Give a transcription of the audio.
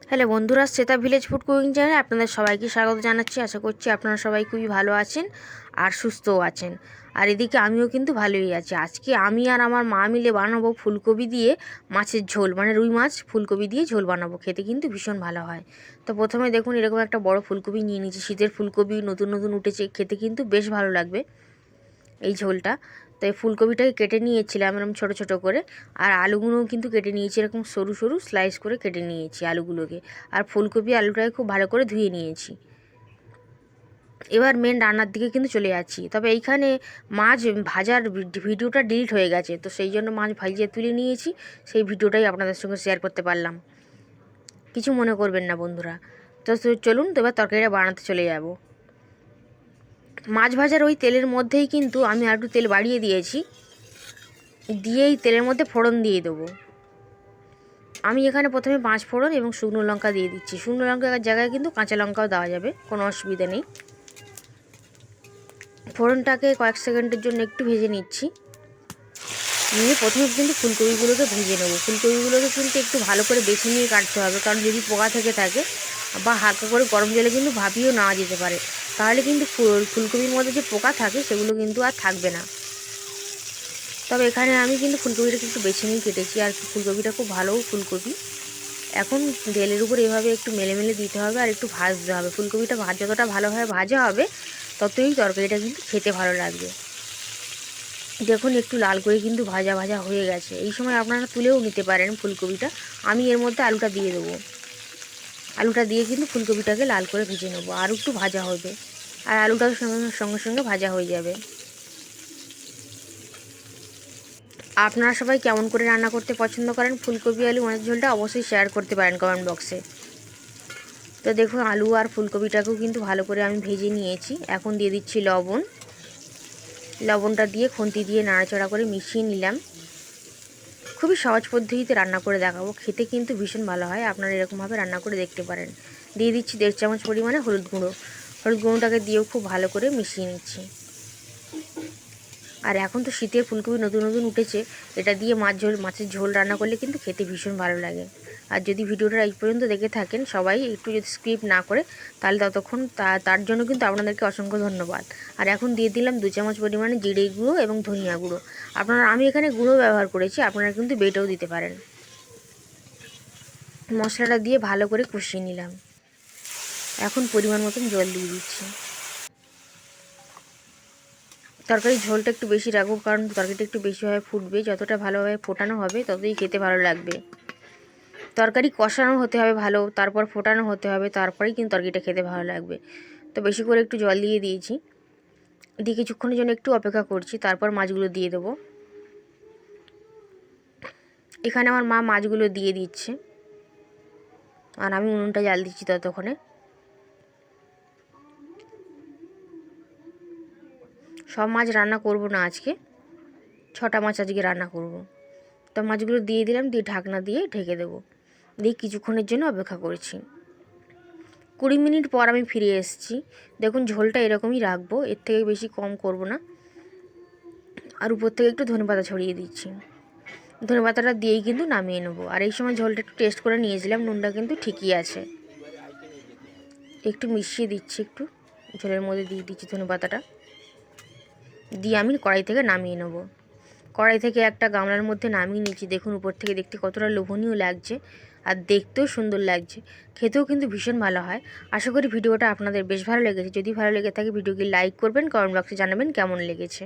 Hello বন্ধুরা, Shweta village food cooking চ্যানেলে আপনাদের সবাইকে স্বাগত জানাচ্ছি। আশা করছি আপনারা সবাই খুবই ভালো আছেন আর সুস্থও আছেন। আর এদিকে আমিও কিন্তু ভালোই আছি। আজকে আমি আর আমার মা মিলে বানাবো ফুলকপি দিয়ে মাছের ঝোল, মানে রুই মাছ ফুলকপি দিয়ে ঝোল বানাবো। খেতে কিন্তু ভীষণ ভালো হয়। তো প্রথমে দেখুন এরকম একটা বড় ফুলকপি নিয়ে নিয়েছি। শীতের ফুলকপি নতুন নতুন উঠেছে, খেতে কিন্তু বেশ ভালো লাগবে এই ঝোলটা। তো এই ফুলকপিটাকে কেটে নিয়েছিলাম এরকম ছোটো ছোটো করে, আর আলুগুলোও কিন্তু কেটে নিয়েছি, এরকম সরু সরু স্লাইস করে কেটে নিয়েছি আলুগুলোকে। আর ফুলকপি আলুটাকে খুব ভালো করে ধুয়ে নিয়েছি। এবার মেন রান্নার দিকে কিন্তু চলে যাচ্ছি। তবে এইখানে মাছ ভাজার ভিডিওটা ডিলিট হয়ে গেছে, তো সেই জন্য মাছ ভাজিয়ে তুলে নিয়েছি। সেই ভিডিওটাই আপনাদের সঙ্গে শেয়ার করতে পারলাম। কিছু মনে করবেন না বন্ধুরা। তো চলুন তো এবার তরকারিটা বানাতে চলে যাব। মাছ ভাজার ওই তেলের মধ্যেই কিন্তু আমি আর একটু তেল বাড়িয়ে দিয়েছি, দিয়ে এই তেলের মধ্যে ফোড়ন দিয়ে দেবো। আমি এখানে প্রথমে 5 ফোড়ন এবং শুকনো লঙ্কা দিয়ে দিচ্ছি। শুকনো লঙ্কার জায়গায় কিন্তু কাঁচা লঙ্কাও দেওয়া যাবে, কোনো অসুবিধা নেই। ফোড়নটাকে কয়েক সেকেন্ডের জন্য একটু ভেজে নিচ্ছি। নিয়ে প্রথমে কিন্তু ফুলকপিগুলোকে ভেজে নেবো। ফুলকপিগুলোকে কিন্তু একটু ভালো করে বেছে নিয়ে কাটতে হবে, কারণ যদি পোকা থেকে থাকে বা হালকা করে গরম জলে কিন্তু ভাপিয়েও নেওয়া যেতে পারে, তাহলে কিন্তু ফুলকপির মধ্যে যে পোকা থাকে সেগুলো কিন্তু আর থাকবে না। তবে এখানে আমি কিন্তু ফুলকপিটাকে একটু বেছে নিয়ে কেটেছি, আর ফুলকপিটা খুব ভালো ফুলকপি। এখন তেলের উপর এভাবে একটু মেলে মেলে দিতে হবে আর একটু ভাজতে হবে। ফুলকপিটা যতটা ভালোভাবে ভাজা হবে ততই তরকারিটা কিন্তু খেতে ভালো লাগবে। দেখুন একটু লাল করে কিন্তু ভাজা ভাজা হয়ে গেছে। এই সময় আপনারা তুলেও নিতে পারেন ফুলকপিটা। আমি এর মধ্যে আলুটা দিয়ে দেবো। আলুটা দিয়ে কিন্তু ফুলকপিটাকে লাল করে ভেজে নেবো, আর একটু ভাজা হবে, আর আলুটাও সঙ্গে সঙ্গে ভাজা হয়ে যাবে। আপনারা সবাই কেমন করে রান্না করতে পছন্দ করেন ফুলকপি আলু মাছের ঝোলটা অবশ্যই শেয়ার করতে পারেন কমেন্ট বক্সে। তো দেখুন আলু আর ফুলকপিটাকেও কিন্তু ভালো করে আমি ভেজে নিয়েছি। এখন দিয়ে দিচ্ছি লবণ। লবণটা দিয়ে খুন্তি দিয়ে নাড়াচাড়া করে মিশিয়ে নিলাম। খুবই সহজ পদ্ধতিতে রান্না করে দেখাবো, খেতে কিন্তু ভীষণ ভালো হয়। আপনারা এরকমভাবে রান্না করে দেখতে পারেন। দিয়ে দিচ্ছি 1.5 চামচ পরিমাণে হলুদ গুঁড়ো। হলুদ গুঁড়োটাকে দিয়েও খুব ভালো করে মিশিয়ে নিচ্ছি। আর এখন তো শীতের ফুলকপি নতুন নতুন উঠেছে, এটা দিয়ে মাছের ঝোল রান্না করলে কিন্তু খেতে ভীষণ ভালো লাগে। আর যদি ভিডিওটা এই পর্যন্ত দেখে থাকেন সবাই, একটু যদি স্কিপ না করে, তাহলে ততক্ষণ তার জন্য কিন্তু আপনাদেরকে অসংখ্য ধন্যবাদ। আর এখন দিয়ে দিলাম 2 চামচ পরিমাণে জিরে গুঁড়ো এবং ধনিয়া গুঁড়ো। আমি এখানে গুঁড়ো ব্যবহার করেছি, আপনারা কিন্তু বেটেও দিতে পারেন। মশলাটা দিয়ে ভালো করে কষিয়ে নিলাম। এখন পরিমাণ মতন জল দিয়ে দিচ্ছি। তরকারির ঝোলটা একটু বেশি রাখবো, কারণ তরকারিটা একটু বেশিভাবে ফুটবে। যতটা ভালোভাবে ফোটানো হবে ততই খেতে ভালো লাগবে। তরকারি কষানো হতে হবে ভালো, তারপর ফোটানো হতে হবে, তারপরেই কিন্তু তরকারিটা খেতে ভালো লাগবে। তো বেশি করে একটু জল দিয়ে দিয়েছি, দিয়ে কিছুক্ষণের জন্য একটু অপেক্ষা করছি, তারপর মাছগুলো দিয়ে দেবো। এখানে আমার মা মাছগুলো দিয়ে দিচ্ছে, আর আমি উনুনটা জ্বাল দিচ্ছি ততক্ষণে। সব মাছ রান্না করব না আজকে, 6টা মাছ আজকে রান্না করব। তো মাছগুলো দিয়ে দিলাম, দিয়ে ঢাকনা দিয়ে ঢেকে দেবো। দিয়ে কিছুক্ষণের জন্য অপেক্ষা করছি। 20 মিনিট পর আমি ফিরে এসেছি। দেখুন ঝোলটা এরকমই রাখবো, এর থেকে বেশি কম করব না। আর উপর থেকে একটু ধনেপাতা ছড়িয়ে দিচ্ছি। ধনেপাতাটা দিয়েই কিন্তু নামিয়ে নেবো। আর এই সময় ঝোলটা একটু টেস্ট করে নিয়েছিলাম, নুনটা কিন্তু ঠিকই আছে। একটু মিশিয়ে দিচ্ছি, একটু ঝোলের মধ্যে দিয়ে দিচ্ছি ধনেপাতাটা, দিয়ে আমি কড়াই থেকে নামিয়ে নেবো। কড়াই থেকে একটা গামলার মধ্যে নামিয়ে নিচ্ছি। দেখুন উপর থেকে দেখতে কতটা লোভনীয় লাগছে, আর দেখতেও সুন্দর লাগছে, খেতেও কিন্তু ভীষণ ভালো হয়। আশা করি ভিডিওটা আপনাদের বেশ ভালো লেগেছে। যদি ভালো লেগে থাকে ভিডিওকে লাইক করবেন, কমেন্ট বক্সে জানাবেন কেমন লেগেছে।